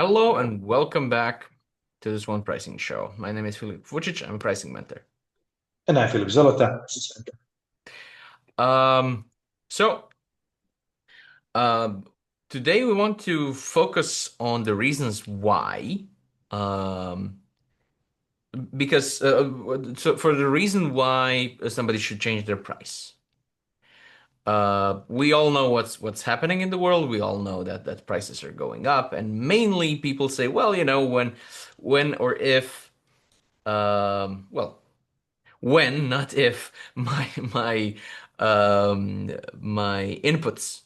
Hello and welcome back to the SWAN pricing show. My name is Filip Vucic. I'm a pricing mentor. And I'm Philip Zolota, assistant. Um, so um, Today we want to focus on the reasons why. Um, because so for the reason why somebody should change their price. We all know what's happening in the world. We all know that prices are going up, and mainly people say, well, when or if, well. When, not if, my my inputs,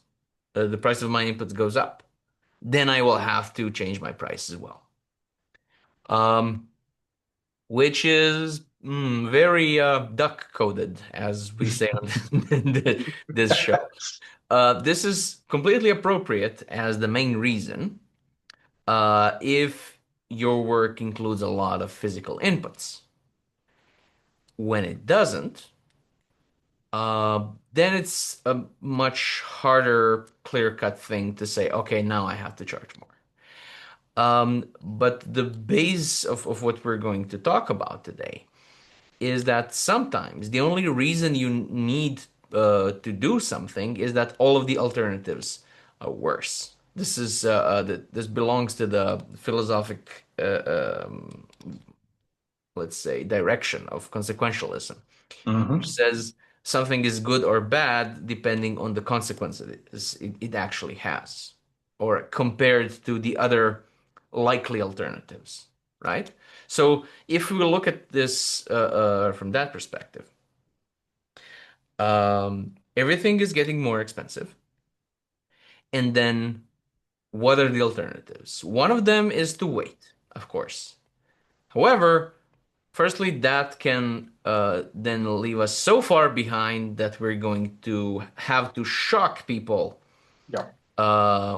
the price of my inputs goes up, then I will have to change my price as well. Um, which is very duck coded, as we say on this show. This is completely appropriate as the main reason if your work includes a lot of physical inputs. When it doesn't, then it's a much harder, clear-cut thing to say, okay, now I have to charge more. But the base of what we're going to talk about today is that sometimes the only reason you need to do something is that all of the alternatives are worse. This belongs to the philosophic, let's say, direction of consequentialism, which Mhm. says something is good or bad depending on the consequences it actually has, or compared to the other likely alternatives, right? So if we look at this from that perspective, everything is getting more expensive. And then what are the alternatives? One of them is to wait, of course. However, firstly, that can then leave us so far behind that we're going to have to shock people Yeah.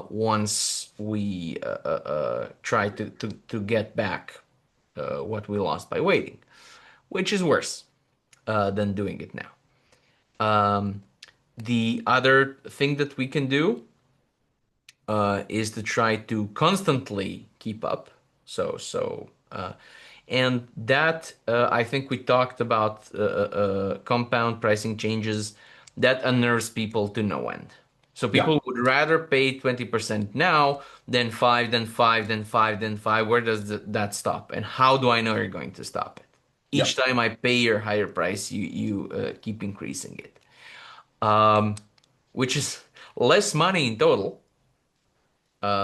once we try to get back what we lost by waiting, which is worse than doing it now. Um, the other thing that we can do is to try to constantly keep up. And that I think we talked about compound pricing changes that unnerves people to no end. So Yeah. people would rather pay 20% now than five, then five, then five, then five. Where does that stop? And how do I know you're going to stop it? Yeah. Each time I pay your higher price, you keep increasing it, um, which is less money in total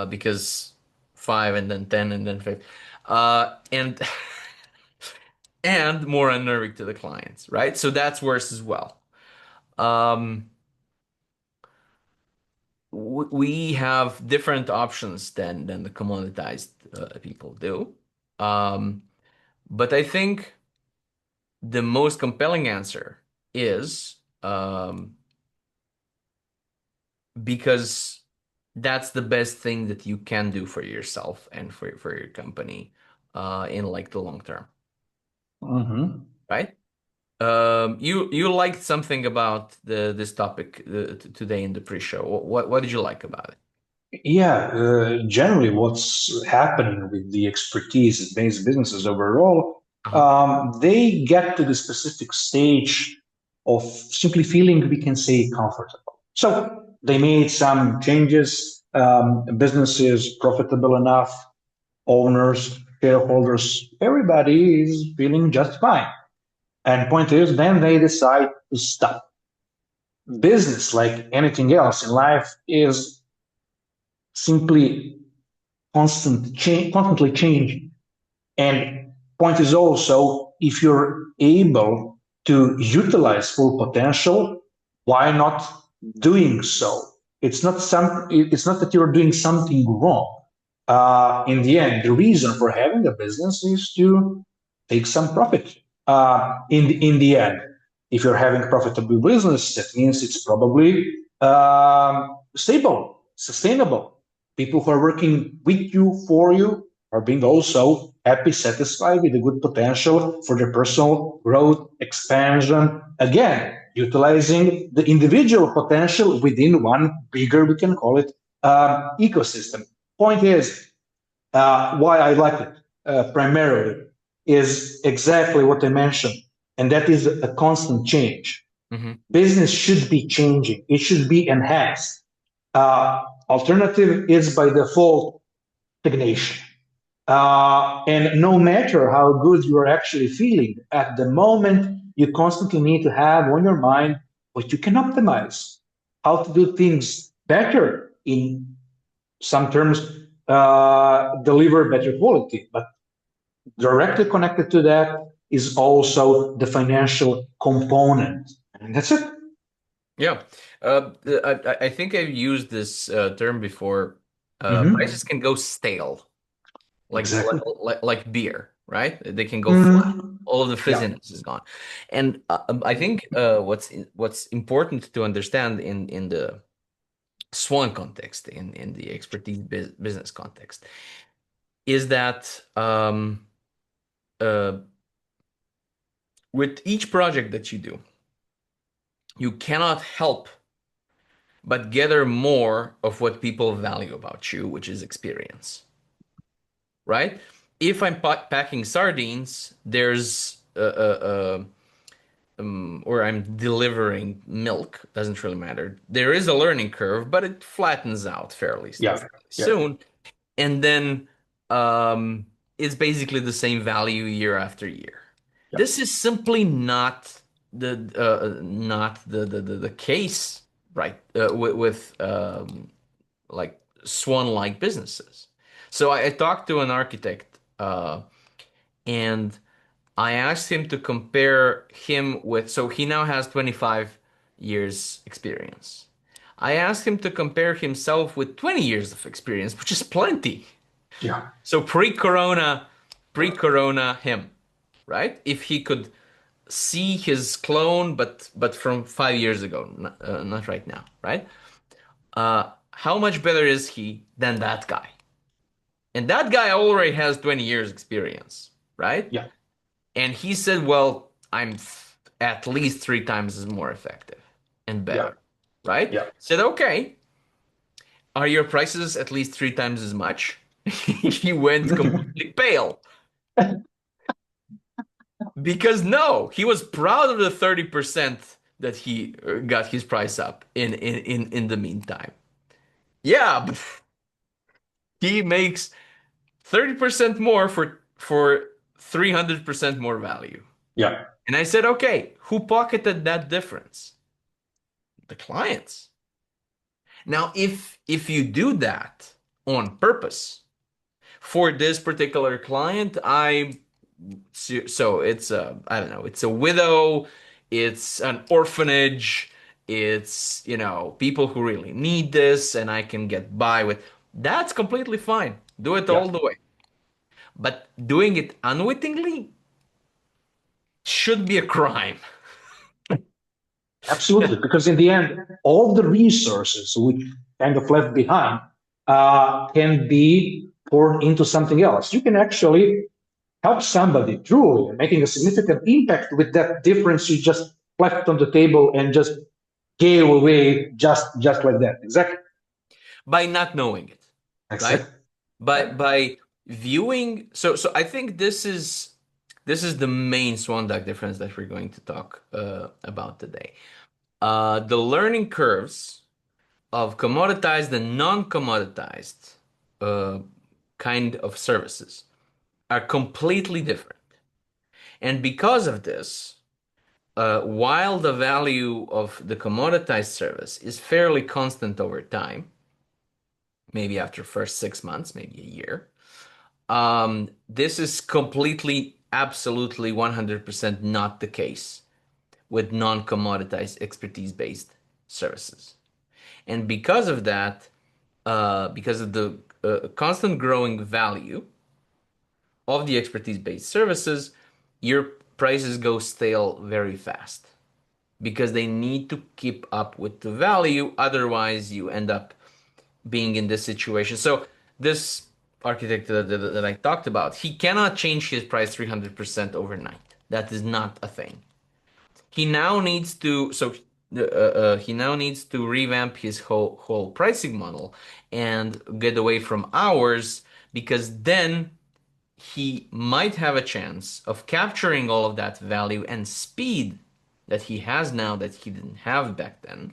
because five and then 10 and then five. And and more unnerving to the clients, right? So that's worse as well. Um, we have different options than the commoditized people do. Um, but I think the most compelling answer is because that's the best thing that you can do for yourself and for your company in like the long term, Mhm. right? You liked something about this topic today in the pre-show. What did you like about it? Yeah. Generally, what's happening with the expertise-based businesses overall, Uh-huh. they get to the specific stage of simply feeling, we can say, comfortable. So they made some changes. Business is profitable enough. Owners, shareholders, everybody is feeling just fine. And point is, then they decide to stop. Business, like anything else in life, is simply constantly changing. And point is also, if you're able to utilize full potential, why not doing so? It's not that you're doing something wrong. In the end, the reason for having a business is to take some profit. In the end, if you're having a profitable business, that means it's probably stable, sustainable. People who are working with you, for you, are being also happy, satisfied with the good potential for their personal growth, expansion. Again, utilizing the individual potential within one bigger, we can call it, ecosystem. Point is, Why I like it primarily is exactly what I mentioned, and that is a constant change. Hmm. Business should be changing, it should be enhanced. Alternative is by default stagnation. And no matter how good you are actually feeling at the moment, you constantly need to have on your mind what you can optimize, how to do things better in some terms, deliver better quality. But directly connected to that is also the financial component. And that's it. Yeah. I think I've used this term before. Prices Mm-hmm. can go stale, Exactly. like beer, right? They can go flat. Mm-hmm. All of the Yeah. fizziness is gone. And I think what's important to understand in the SWAN context, in the expertise business context, is that uh, with each project that you do, you cannot help but gather more of what people value about you, which is experience, right? If I'm packing sardines, there's or I'm delivering milk, doesn't really matter. There is a learning curve, but it flattens out Yeah. fairly Yeah. soon. And then um, it's basically the same value year after year. Yeah. This is simply not the case, right? With like Swan-like businesses. So I talked to an architect, and I asked him to compare him with, so he now has 25 years experience. I asked him to compare himself with 20 years of experience, which is plenty. Yeah. So pre-corona him, right? If he could see his clone, but from 5 years ago, not right now, right? How much better is he than that guy? And that guy already has 20 years experience, right? Yeah. And he said, well, I'm at least three times as more effective and Yeah. better, right? Yeah. Said, okay, are your prices at least three times as much? He went completely pale because no, he was proud of the 30% that he got his price up in the meantime. Yeah, but he makes 30% more for 300% more value. Yeah. And I said, okay, who pocketed that difference? The clients. Now, if you do that on purpose for this particular client, so it's a, I don't know, it's a widow, it's an orphanage, it's, people who really need this and I can get by with. That's completely fine. Do it Yeah. all the way. But doing it unwittingly should be a crime. Absolutely, because in the end, all the resources which kind of left behind can be poured into something else. You can actually help somebody truly making a significant impact with that difference you just left on the table and just gave away just like that. Exactly. By not knowing it, right? Exactly. By viewing, so I think this is the main Swan Duck difference that we're going to talk about today. The learning curves of commoditized and non-commoditized uh, kind of services are completely different. And because of this, while the value of the commoditized service is fairly constant over time, maybe after first 6 months, maybe a year, this is completely, absolutely 100% not the case with non-commoditized expertise-based services. And because of that, because of the constant growing value of the expertise-based services, your prices go stale very fast because they need to keep up with the value. Otherwise, you end up being in this situation. So this architect that I talked about, he cannot change his price 300% overnight. That is not a thing. He now needs to he now needs to revamp his whole pricing model and get away from hours because then he might have a chance of capturing all of that value and speed that he has now that he didn't have back then,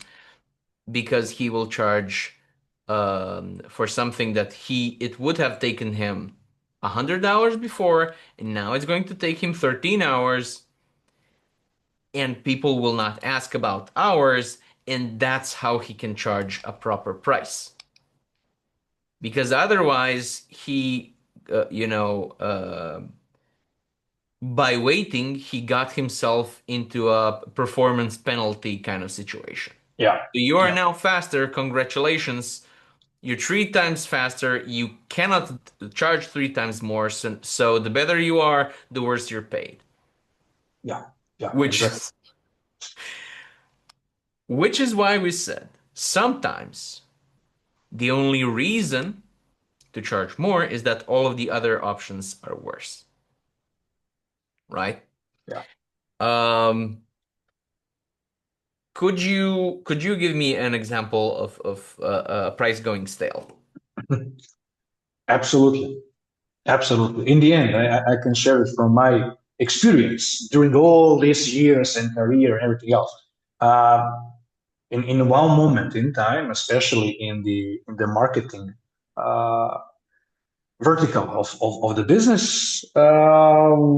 because he will charge for something that it would have taken him 100 hours before, and now it's going to take him 13 hours, and people will not ask about hours, and that's how he can charge a proper price. Because otherwise, by waiting, he got himself into a performance penalty kind of situation. Yeah. So you are Yeah. now faster. Congratulations. You're 3 times faster. You cannot charge 3 times more. So the better you are, the worse you're paid. Yeah. Yeah. Which Exactly. is, which is why we said sometimes the only reason to charge more is that all of the other options are worse, right? Yeah. Um, could you give me an example of a price going stale? Absolutely. Absolutely. In the end, I can share it from my experience during all these years and career and everything else. Uh, in one moment in time, especially in the marketing uh, vertical of the business,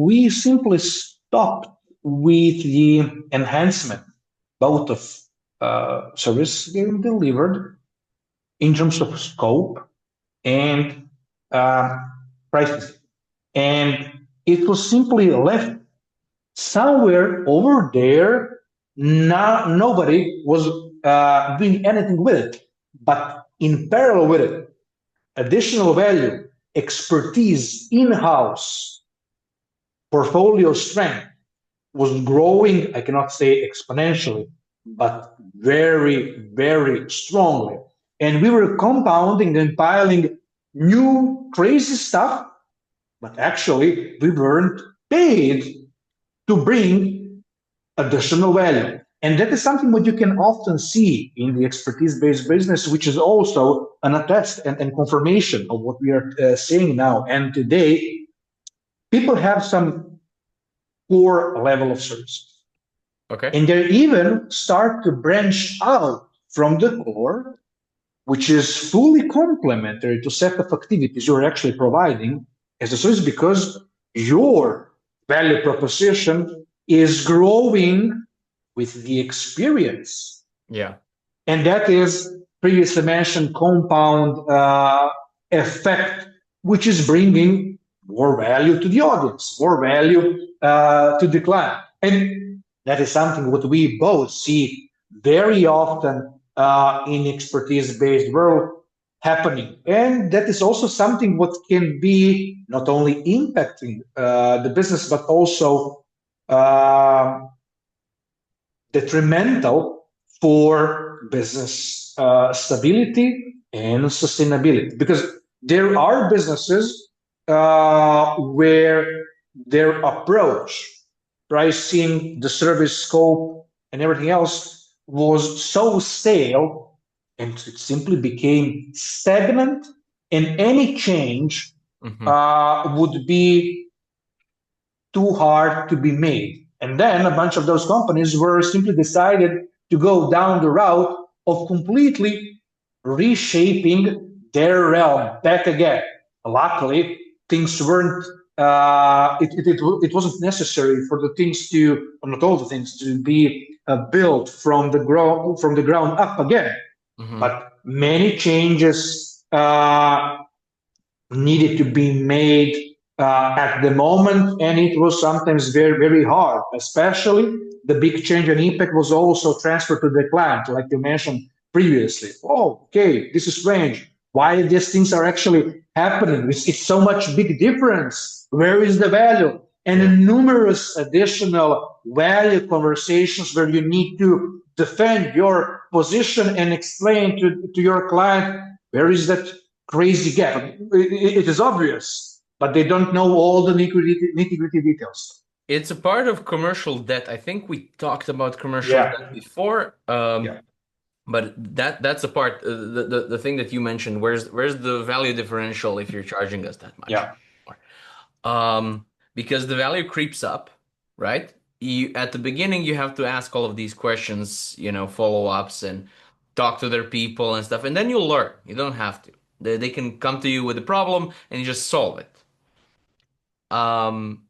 we simply stopped with the enhancement, both of service being delivered in terms of scope and uh, prices. And it was simply left somewhere over there. Now nobody was doing anything with it. But in parallel with it, additional value, expertise, in-house, portfolio strength was growing. I cannot say exponentially, but very, very strongly. And we were compounding and piling new crazy stuff, but actually we weren't paid to bring additional value. And that is something what you can often see in the expertise-based business, which is also an attest and confirmation of what we are saying now. And today, people have some core level of service. Okay. And they even start to branch out from the core, which is fully complementary to set of activities you're actually providing as a service, because your value proposition is growing with the experience. Yeah. And that is previously mentioned compound effect, which is bringing more value to the audience, more value to the client. And that is something what we both see very often in expertise-based world happening. And that is also something what can be not only impacting the business, but also uh, detrimental for business stability and sustainability. Because there are businesses where their approach, pricing, the service scope, and everything else was so stale, and it simply became stagnant, and any change Hmm. would be too hard to be made. And then a bunch of those companies were simply decided to go down the route of completely reshaping their realm back again. Luckily, things weren't. It wasn't necessary for the things to, or not all the things, to be built from the ground up again. Hmm. But many changes needed to be made at the moment, and it was sometimes very, very hard. Especially the big change and impact was also transferred to the client, like you mentioned previously. Oh, okay, this is strange. Why these things are actually happening? It's so much big difference. Where is the value? Yeah. And numerous additional value conversations where you need to defend your position and explain to your client where is that crazy gap. It is obvious, but they don't know all the nitty-gritty details. It's a part of commercial debt. I think we talked about commercial Yeah, debt before. yeah, But that's the part, the thing that you mentioned. Where's the value differential if you're charging us that much? Yeah. Um, because the value creeps up, right? You at the beginning you have to ask all of these questions, follow-ups and talk to their people and stuff, and then you'll learn. You don't have to. They can come to you with a problem and you just solve it. Um,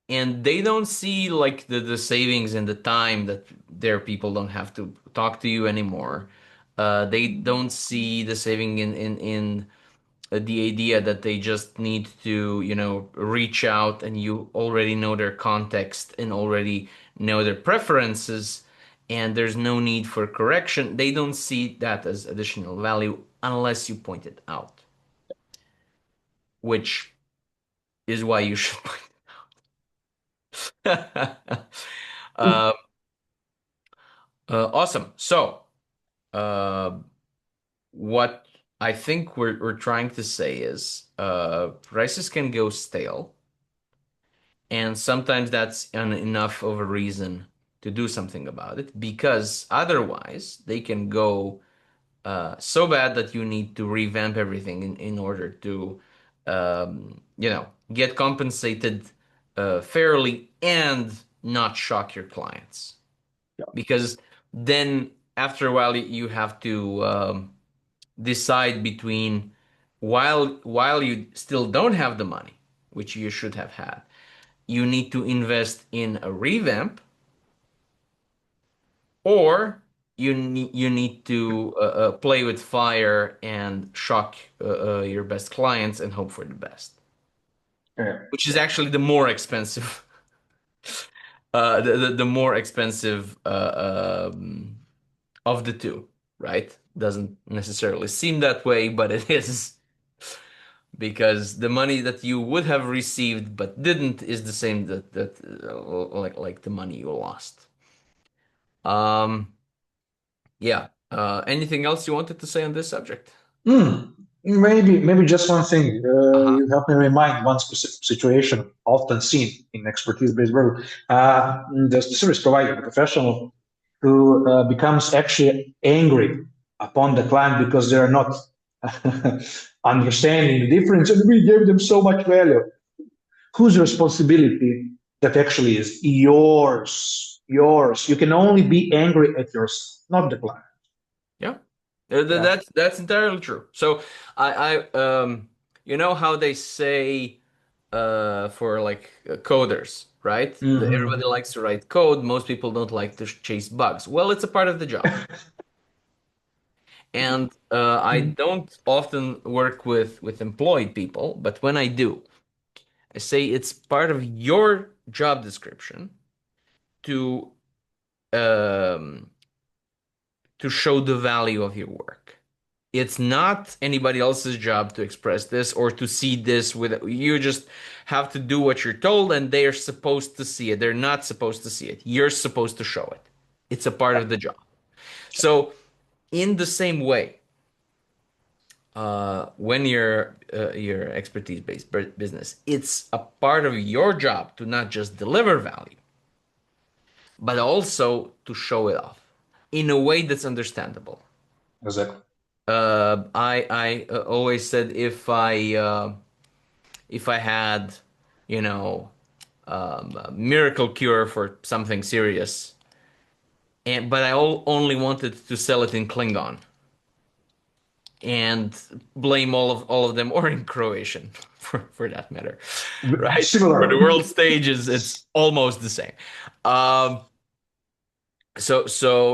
and they don't see like the savings and the time that their people don't have to talk to you anymore. They don't see the saving in the idea that they just need to, reach out and you already know their context and already know their preferences, and there's no need for correction. They don't see that as additional value unless you point it out, which is why you should point it. uh, awesome. So, uh, what I think we're trying to say is prices can go stale. And sometimes that's enough of a reason to do something about it because otherwise they can go so bad that you need to revamp everything in order to, get compensated fairly and not shock your clients. Because then after a while you have to decide between while you still don't have the money, which you should have had, you need to invest in a revamp, or you need to play with fire and shock your best clients and hope for the best, Yeah. which is actually the more expensive, the more expensive of the two, right? Doesn't necessarily seem that way, but it is because the money that you would have received but didn't is the same like the money you lost. Um, Yeah. Anything else you wanted to say on this subject? Maybe just one thing. Uh-huh. You help me remind one specific situation often seen in expertise-based work. The service provider, the professional, who becomes actually angry upon the client because they are not understanding the difference, and we gave them so much value. Whose responsibility that actually is yours? Yours. You can only be angry at yourself, not the client. Yeah. Yeah. That's entirely true. So you know how they say for like coders, right? Everybody Hmm. likes to write code. Most people don't like to chase bugs. Well, it's a part of the job. And I don't often work with employed people, but when I do, I say it's part of your job description to um, to show the value of your work. It's not anybody else's job to express this or to see this with you. Just have to do what you're told and they're supposed to see it. They're not supposed to see it. You're supposed to show it. It's a part of the job. So in the same way, when you're your expertise based business, it's a part of your job to not just deliver value, but also to show it off in a way that's understandable. Exactly. I always said if I had, you know, a miracle cure for something serious, and but I only wanted to sell it in Klingon and blame all of them, or in Croatian for that matter, right? For the Similar. world stages, it's almost the same. Um, so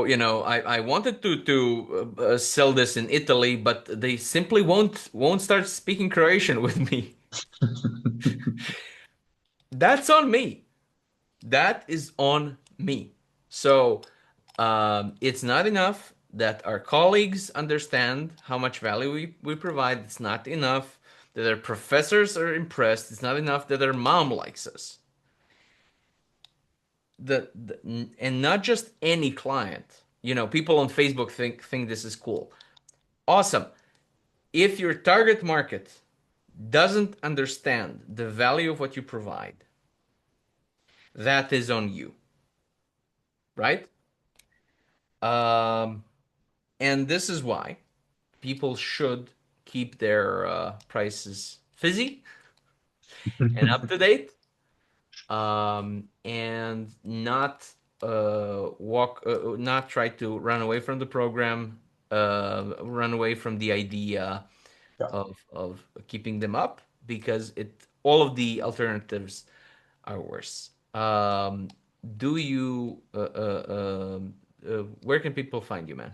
I wanted to sell this in Italy, but they simply won't start speaking Croatian with me. That's on me. That is on me. So it's not enough that our colleagues understand how much value we provide. It's not enough that our professors are impressed. It's not enough that our mom likes us. And not just any client. People on Facebook think this is cool. Awesome. If your target market doesn't understand the value of what you provide, that is on you, right? Um, And this is why people should keep their prices fizzy and up to date, and not try to run away from the program, run away from the idea Yeah. of keeping them up because it all of the alternatives are worse. Do you where can people find you, man?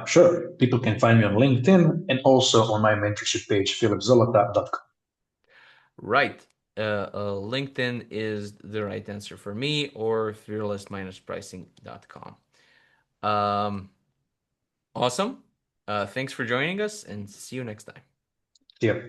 Sure. People can find me on LinkedIn and also on my mentorship page, philipzolota.com. Right. LinkedIn is the right answer for me, or fearless-pricing.com. Um, awesome. Thanks for joining us, and see you next time. Yeah.